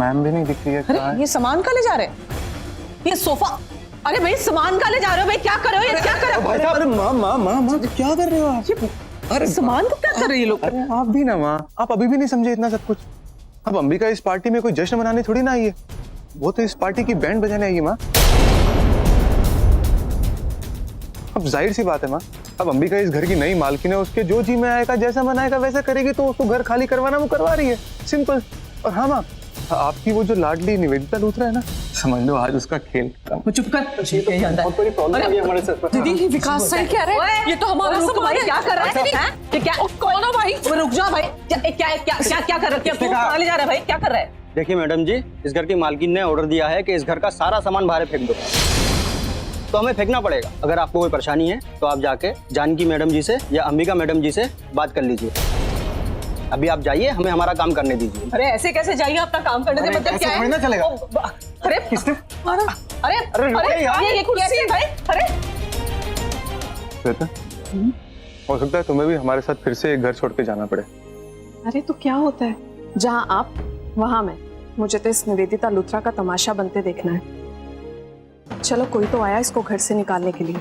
Ma'am भी नहीं दिख रही है। अरे ये सामान कहाँ ले जा रहे हैं? ये सोफा, अरे भाई सामान कहाँ ले जा रहे हो भाई? क्या कर रहे हो? ये क्या कर रहे हो? अरे माँ क्या कर रहे हो आप? अरे सामान को क्या कर रहे हैं ये लोग? अरे आप भी ना माँ, आप अभी भी नहीं समझे इतना सब कुछ। अब अंबिका इस पार्टी में कोई जश्न मनाने थोड़ी ना आई है, वो तो इस पार्टी की बैंड बजाने आई है माँ। अब जाहिर सी बात है माँ, अब अंबिका इस घर की नई मालकिन है, उसके जो जी में आएगा, जैसा मनाएगा वैसा करेगी, तो उसको घर खाली करवाना वो करवा रही है, सिंपल। और हाँ माँ, आपकी वो जो लाडली निवेदिता लूथरा है ना, समझ लो आज उसका खेल खत्म। चुप कर। बहुत बड़ी प्रॉब्लम आ गई हमारे सर पर। दीदी ये विकास सही कह रहे हैं, ये तो हमारा सामान है। क्या कर रहा है? ये क्या? कौन हो भाई? रुक जाओ भाई, क्या कर रहे हो? क्यों कहाँ ले जा रहा है भाई? क्या कर रहा है? देखिए मैडम जी, इस घर की मालकिन ने ऑर्डर दिया है कि इस घर का सारा सामान बाहर फेंक दो, तो हमें फेंकना पड़ेगा। अगर आपको कोई परेशानी है तो आप जाके जानकी मैडम जी से या अंबिका मैडम जी से बात कर लीजिए। अभी आप जाइए, हमें हमारा काम करने दीजिए। अरे ऐसे कैसे जाइए अपना काम करने से? मतलब क्या है? ना चलेगा। अरे किसने? अरे ये कैसे भाई? अरे श्वेता, हो सकता है तुम्हें भी हमारे साथ फिर से एक घर छोड़ के जाना पड़े। अरे तो क्या होता है, जहाँ आप वहां मैं। मुझे तो इस निवेदिता लूथरा का तमाशा बनते देखना है। चलो कोई तो आया इसको घर से निकालने के लिए।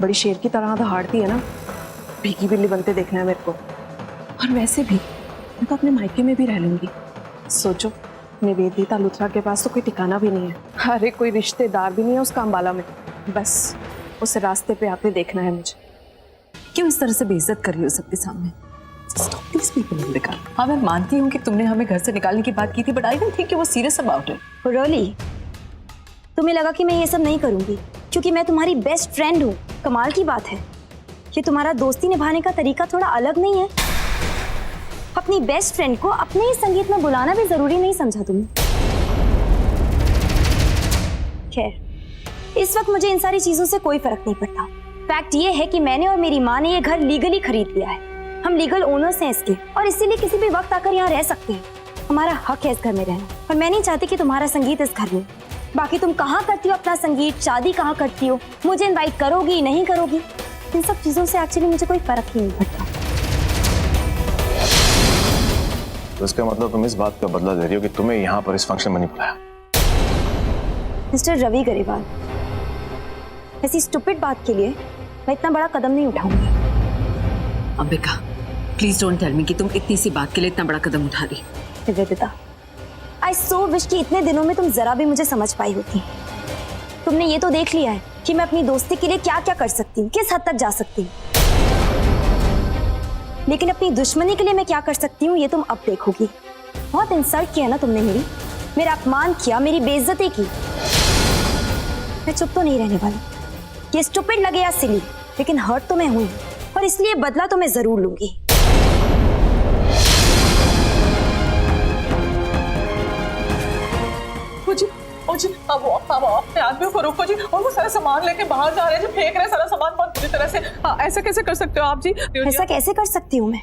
बड़ी शेर की तरह दहाड़ती है ना, भीगी बिल्ली बनते देखना है मेरे को। और वैसे भी मैं तो अपने मायके में भी रह लूंगी। सोचो, निवेदिता लूथरा के पास तो कोई ठिकाना भी नहीं है। अरे कोई रिश्तेदार भी नहीं है उसका अंबाला में। बस उसे रास्ते पे आते देखना है मुझे। क्यों इस तरह से बेइज्जत कर रही हो सबके सामने? Stop these people, Ambika. हाँ मैं मानती हूँ कि तुमने हमें घर से निकालने की बात की थी, but I don't think you were serious about it. Roli, तुम्हें लगा कि मैं ये सब नहीं करूंगी क्योंकि मैं तुम्हारी बेस्ट फ्रेंड हूँ। कमाल की बात है कि तुम्हारा दोस्ती निभाने का तरीका थोड़ा अलग नहीं है। अपनी बेस्ट फ्रेंड को अपने ही संगीत में बुलाना भी जरूरी नहीं समझा तुमने। खैर, इस वक्त मुझे इन सारी चीजों से कोई फर्क नहीं पड़ता। फैक्ट ये है कि मैंने और मेरी माँ ने ये घर लीगली खरीद लिया है। हम लीगल ओनर्स हैं इसके, और इसीलिए किसी भी वक्त आकर यहाँ रह सकते हैं। हमारा हक है इस घर में रहना, और मैं नहीं चाहती कि तुम्हारा संगीत इस घर में। बाकी तुम कहाँ करती हो अपना संगीत, शादी कहाँ करती हो, मुझे इनवाइट करोगी नहीं करोगी, इन सब चीजों से एक्चुअली मुझे कोई फर्क ही नहीं पड़ता। तो इसका मतलब तुम इस बात का बदला दे रही हो कि तुम्हें यहाँ पर इस फंक्शन में नहीं बुलाया? मिस्टर रवि गरेवाल, ऐसी स्टूपिड बात के लिए मैं इतना बड़ा कदम नहीं उठाऊंगी। Ambika, please don't tell me कि तुम इतनी सी बात के लिए इतना बड़ा कदम उठा रही। निवेदिता, आई सो विश कि इतने दिनों में तुम जरा भी मुझे समझ पाई होती। तुमने ये तो देख लिया है कि मैं अपनी दोस्ती के लिए क्या क्या कर सकती हूँ, किस हद तक जा सकती हूँ, लेकिन अपनी दुश्मनी के लिए मैं क्या कर सकती हूँ ये तुम अब देखोगी। बहुत इंसल्ट किया ना तुमने मेरा अपमान किया, मेरी बेइज्जती की। मैं चुप तो नहीं रहने वाली। ये स्टूपिड लगे या सिली, लेकिन हर्ट तो मैं हुई, और इसलिए बदला तो मैं जरूर लूंगी। अब अपने आदमियों को रोको जी, और वो सारा सामान लेके बाहर जा रहे हैं जी, फेंक रहे हैं सारा सामान बहुत बुरी तरह से। ऐसा कैसे कर सकते हो आप जी? ऐसा कैसे कर सकती हूँ मैं?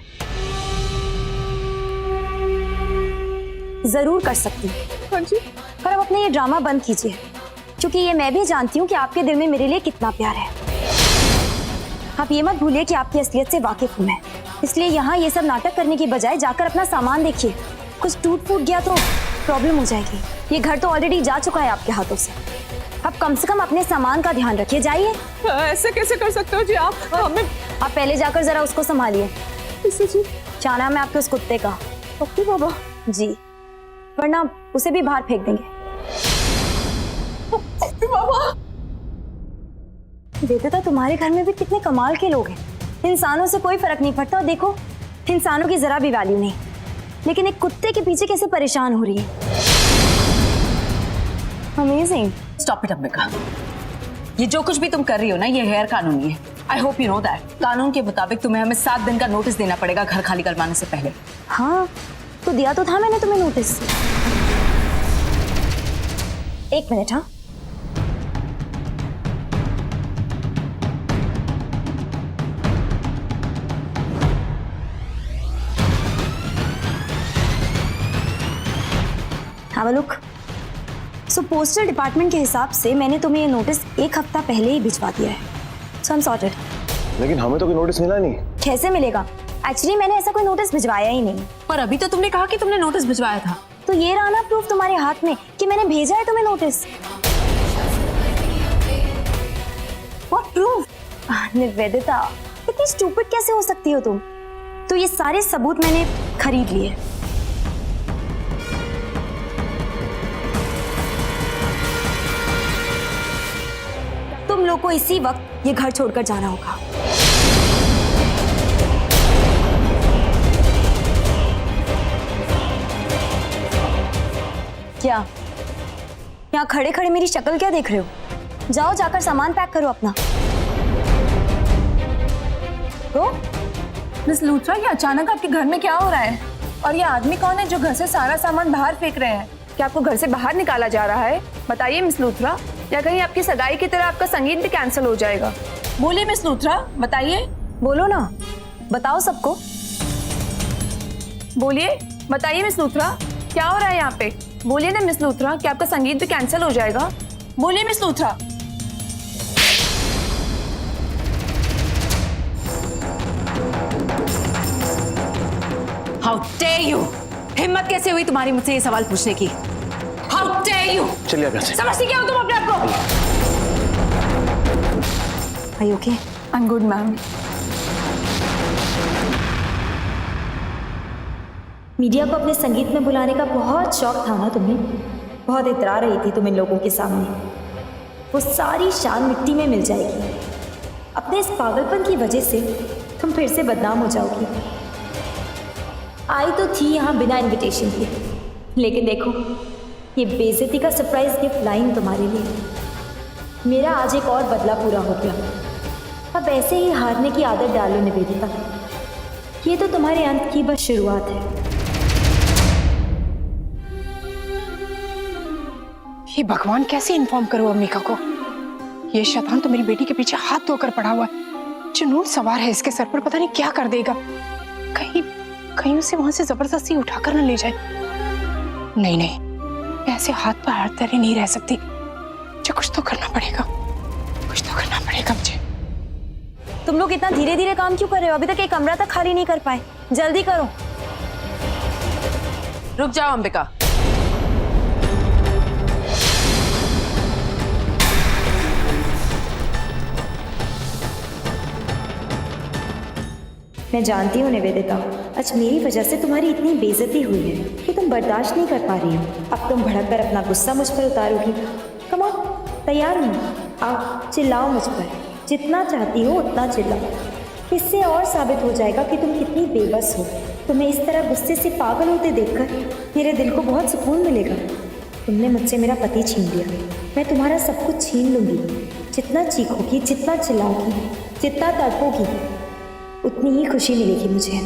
जरूर कर सकती हूँ। हाँ जी। पर अब अपने ये ड्रामा बंद कीजिए, क्योंकि ये मैं भी जानती हूँ कि आपके दिल में मेरे लिए कितना प्यार है। आप ये मत भूलिए कि आपकी असलियत से वाकिफ हूँ मैं, इसलिए यहाँ ये सब नाटक करने की बजाय जाकर अपना सामान देखिए। कुछ टूट फूट गया तो प्रॉब्लम हो जाएगी। ये घर तो ऑलरेडी जा चुका है आपके हाथों से। अब कम से कम अपने सामान का ध्यान रखिए। जाइए। ऐसे कैसे कर सकते हो जी आप? हमें आप पहले जाकर जरा उसको संभालिए। किसी जी? क्या नाम है आपके उस कुत्ते का? पप्पू बाबा जी, वरना उसे भी बाहर फेंक देंगे। पप्पू बाबा, देते तुम्हारे घर में भी कितने कमाल के लोग हैं। इंसानों से कोई फर्क नहीं पड़ता, और देखो इंसानों की जरा भी वैल्यू नहीं, लेकिन एक कुत्ते के पीछे कैसे परेशान हो रही है। अमेजिंग। स्टॉप इट अंबिका, ये जो कुछ भी तुम कर रही हो ना, ये गैर कानूनी है। I hope you know that. कानून के मुताबिक तुम्हें हमें 7 दिन का नोटिस देना पड़ेगा घर खाली करवाने से पहले। हाँ तो दिया तो था मैंने तुम्हें नोटिस। एक मिनट। हाँ have a look. So postal department के हिसाब से मैंने तुम्हें ये नोटिस 1 हफ्ता पहले ही भिजवा दिया है। सो आई एम सॉर्टेड। लेकिन हमें तो कोई नोटिस मिला नहीं। कैसे मिलेगा? एक्चुअली मैंने ऐसा कोई नोटिस भिजवाया ही नहीं। पर अभी तो तुमने कहा कि तुमने नोटिस भिजवाया था। तो ये रहा ना प्रूफ तुम्हारे हाथ में कि मैंने भेजा है तुम्हें नोटिस। What proof? निवेदिता, इतनी स्टूपिड कैसे हो सकती हो तुम? तो ये सारे सबूत मैंने खरीद लिए। तुम लोग को इसी वक्त ये घर छोड़कर जाना होगा। क्या यहाँ खड़े खड़े मेरी शक्ल क्या देख रहे हो? जाओ जाकर सामान पैक करो अपना। तो मिस लूथरा, ये अचानक आपके घर में क्या हो रहा है? और ये आदमी कौन है जो घर से सारा सामान बाहर फेंक रहे हैं? क्या आपको घर से बाहर निकाला जा रहा है? बताइए मिस लूथरा, या कहीं आपकी सगाई की तरह आपका संगीत भी कैंसिल हो जाएगा? बोलिए मिस लूथरा, बताइए। बोलो ना, बताओ सबको। बोलिए, बताइए मिस लूथरा, क्या हो रहा है यहाँ पे? बोलिए ना मिस लूथरा, क्या आपका संगीत भी कैंसिल हो जाएगा? बोलिए miss Luthra. How dare you! हिम्मत कैसे हुई तुम्हारी मुझसे ये सवाल पूछने की? How dare you! चलिए घर से। समझती क्या हो तुम अपने आप को? Are you okay? I'm good, ma'am. Media को अपने संगीत में बुलाने का बहुत शौक था ना तुम्हें? बहुत इतरा रही थी तुम इन लोगों के सामने। वो सारी शान मिट्टी में मिल जाएगी। अपने इस पागलपन की वजह से तुम फिर से बदनाम हो जाओगी। आई तो थी यहाँ बिना इनविटेशन के, लेकिन देखो ये बेइज्जती का सरप्राइज गिफ्ट लाइन तुम्हारे लिए। मेरा आज एक और बदला पूरा हो गया। अब ऐसे ही हारने की आदत डालो निवेदिता। ये तो तुम्हारे अंत की बस शुरुआत है। ये भगवान कैसे इन्फॉर्म करूं अम्मिका को? ये शैतान तो मेरी बेटी के पीछे हाथ धोकर पड़ा हुआ है। जुनून सवार है इसके सर पर, पता नहीं क्या कर देगा। कहीं उसे वहां से जबरदस्ती उठाकर न ले जाए। नहीं मैं ऐसे हाथ पर हाथ धरे नहीं रह सकती। मुझे कुछ तो करना पड़ेगा, मुझे। तुम लोग इतना धीरे धीरे काम क्यों कर रहे हो? अभी तक एक कमरा तक खाली नहीं कर पाए। जल्दी करो। रुक जाओ अंबिका। मैं जानती हूँ निवेदिता, आज मेरी वजह से तुम्हारी इतनी बेइज्जती हुई है कि तुम बर्दाश्त नहीं कर पा रही हो। अब तुम भड़क कर अपना गुस्सा मुझ पर उतारोगी। कम ऑन, तैयार हूँ। आओ चिल्लाओ मुझ पर, जितना चाहती हो उतना चिल्लाओ। इससे और साबित हो जाएगा कि तुम कितनी बेबस हो। तुम्हें इस तरह गुस्से से पागल होते देखकर मेरे दिल को बहुत सुकून मिलेगा। तुमने मुझसे मेरा पति छीन लिया, मैं तुम्हारा सब कुछ छीन लूँगी। जितना चीखोगी, जितना चिल्लाओगी, जितना तड़पोगी, उतनी ही खुशी मिलेगी मुझे।